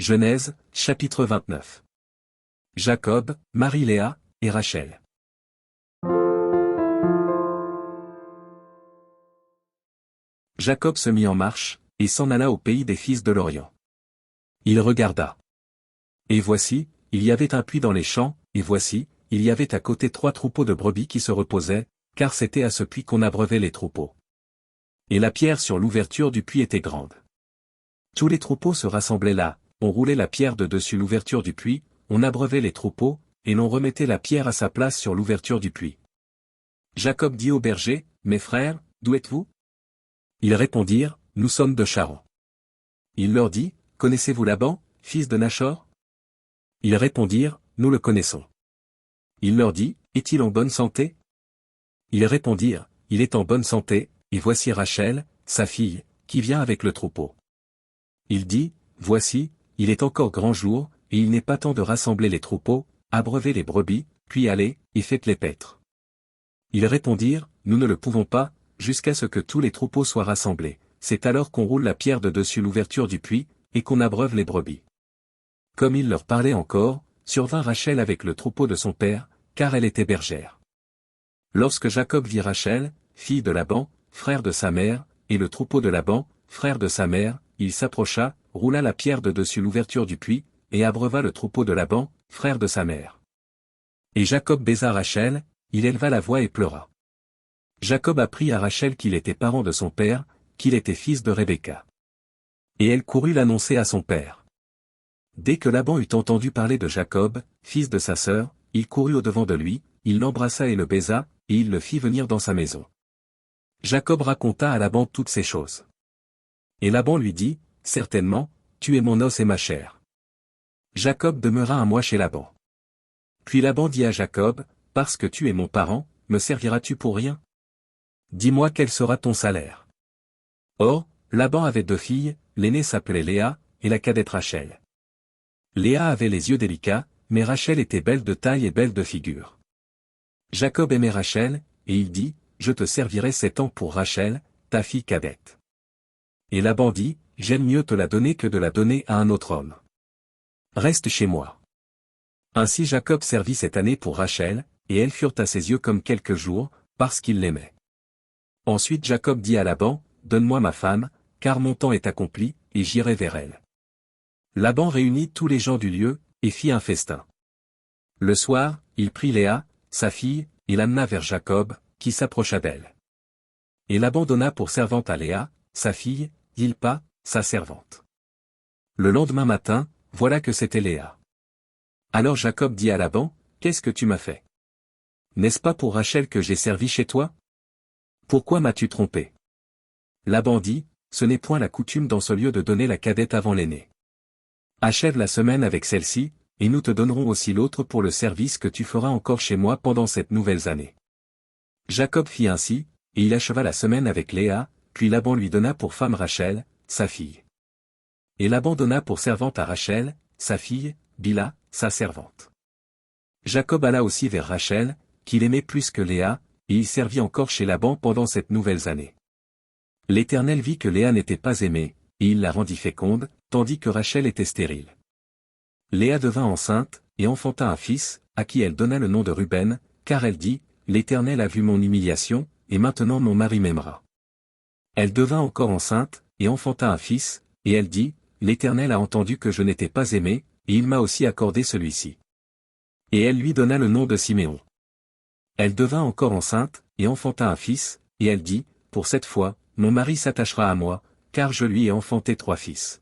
Genèse, chapitre 29. Jacob, Marie-Léa, et Rachel. Jacob se mit en marche, et s'en alla au pays des fils de l'Orient. Il regarda. Et voici, il y avait un puits dans les champs, et voici, il y avait à côté 3 troupeaux de brebis qui se reposaient, car c'était à ce puits qu'on abreuvait les troupeaux. Et la pierre sur l'ouverture du puits était grande. Tous les troupeaux se rassemblaient là, on roulait la pierre de dessus l'ouverture du puits, on abreuvait les troupeaux, et l'on remettait la pierre à sa place sur l'ouverture du puits. Jacob dit aux bergers, « Mes frères, d'où êtes-vous » Ils répondirent, « Nous sommes de Charan. » Il leur dit, « Connaissez-vous Laban, fils de Nachor » Ils répondirent, « Nous le connaissons. » Il leur dit, « Est-il en bonne santé » Ils répondirent, « Il est en bonne santé, et voici Rachel, sa fille, qui vient avec le troupeau. » Il dit, « Voici, il est encore grand jour, et il n'est pas temps de rassembler les troupeaux, abreuvez les brebis, puis allez, et faites-les paître. » Ils répondirent, « Nous ne le pouvons pas, jusqu'à ce que tous les troupeaux soient rassemblés, c'est alors qu'on roule la pierre de dessus l'ouverture du puits, et qu'on abreuve les brebis. » Comme il leur parlait encore, survint Rachel avec le troupeau de son père, car elle était bergère. Lorsque Jacob vit Rachel, fille de Laban, frère de sa mère, et le troupeau de Laban, frère de sa mère, il s'approcha, roula la pierre de dessus l'ouverture du puits, et abreuva le troupeau de Laban, frère de sa mère. Et Jacob baisa Rachel, il éleva la voix et pleura. Jacob apprit à Rachel qu'il était parent de son père, qu'il était fils de Rebecca. Et elle courut l'annoncer à son père. Dès que Laban eut entendu parler de Jacob, fils de sa sœur, il courut au-devant de lui, il l'embrassa et le baisa, et il le fit venir dans sa maison. Jacob raconta à Laban toutes ces choses. Et Laban lui dit, « Certainement, tu es mon os et ma chair. » Jacob demeura un mois chez Laban. Puis Laban dit à Jacob, « Parce que tu es mon parent, me serviras-tu pour rien? Dis-moi quel sera ton salaire. » Or, Laban avait 2 filles, l'aînée s'appelait Léa, et la cadette Rachel. Léa avait les yeux délicats, mais Rachel était belle de taille et belle de figure. Jacob aimait Rachel, et il dit, « Je te servirai 7 ans pour Rachel, ta fille cadette. » Et Laban dit, « J'aime mieux te la donner que de la donner à un autre homme. Reste chez moi. » Ainsi Jacob servit cette année pour Rachel, et elles furent à ses yeux comme quelques jours, parce qu'il l'aimait. Ensuite Jacob dit à Laban, « Donne-moi ma femme, car mon temps est accompli, et j'irai vers elle. » Laban réunit tous les gens du lieu, et fit un festin. Le soir, il prit Léa, sa fille, et l'amena vers Jacob, qui s'approcha d'elle. Et Laban donna pour servante à Léa, sa fille, Zilpa, sa servante. Le lendemain matin, voilà que c'était Léa. Alors Jacob dit à Laban, « Qu'est-ce que tu m'as fait? N'est-ce pas pour Rachel que j'ai servi chez toi? Pourquoi m'as-tu trompé? » Laban dit, « Ce n'est point la coutume dans ce lieu de donner la cadette avant l'aînée. Achève la semaine avec celle-ci, et nous te donnerons aussi l'autre pour le service que tu feras encore chez moi pendant cette nouvelle année. » Jacob fit ainsi, et il acheva la semaine avec Léa, puis Laban lui donna pour femme Rachel, sa fille. Et Laban donna pour servante à Rachel, sa fille, Bila, sa servante. Jacob alla aussi vers Rachel, qu'il aimait plus que Léa, et il servit encore chez Laban pendant cette nouvelle année. L'Éternel vit que Léa n'était pas aimée, et il la rendit féconde, tandis que Rachel était stérile. Léa devint enceinte, et enfanta un fils, à qui elle donna le nom de Ruben, car elle dit, « L'Éternel a vu mon humiliation, et maintenant mon mari m'aimera. » Elle devint encore enceinte, et enfanta un fils, et elle dit, « L'Éternel a entendu que je n'étais pas aimée, et il m'a aussi accordé celui-ci. » Et elle lui donna le nom de Siméon. Elle devint encore enceinte, et enfanta un fils, et elle dit, « Pour cette fois, mon mari s'attachera à moi, car je lui ai enfanté 3 fils. »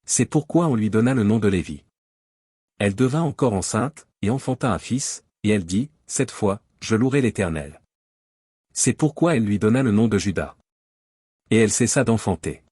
C'est pourquoi on lui donna le nom de Lévi. Elle devint encore enceinte, et enfanta un fils, et elle dit, « Cette fois, je louerai l'Éternel. » C'est pourquoi elle lui donna le nom de Juda. Et elle cessa d'enfanter.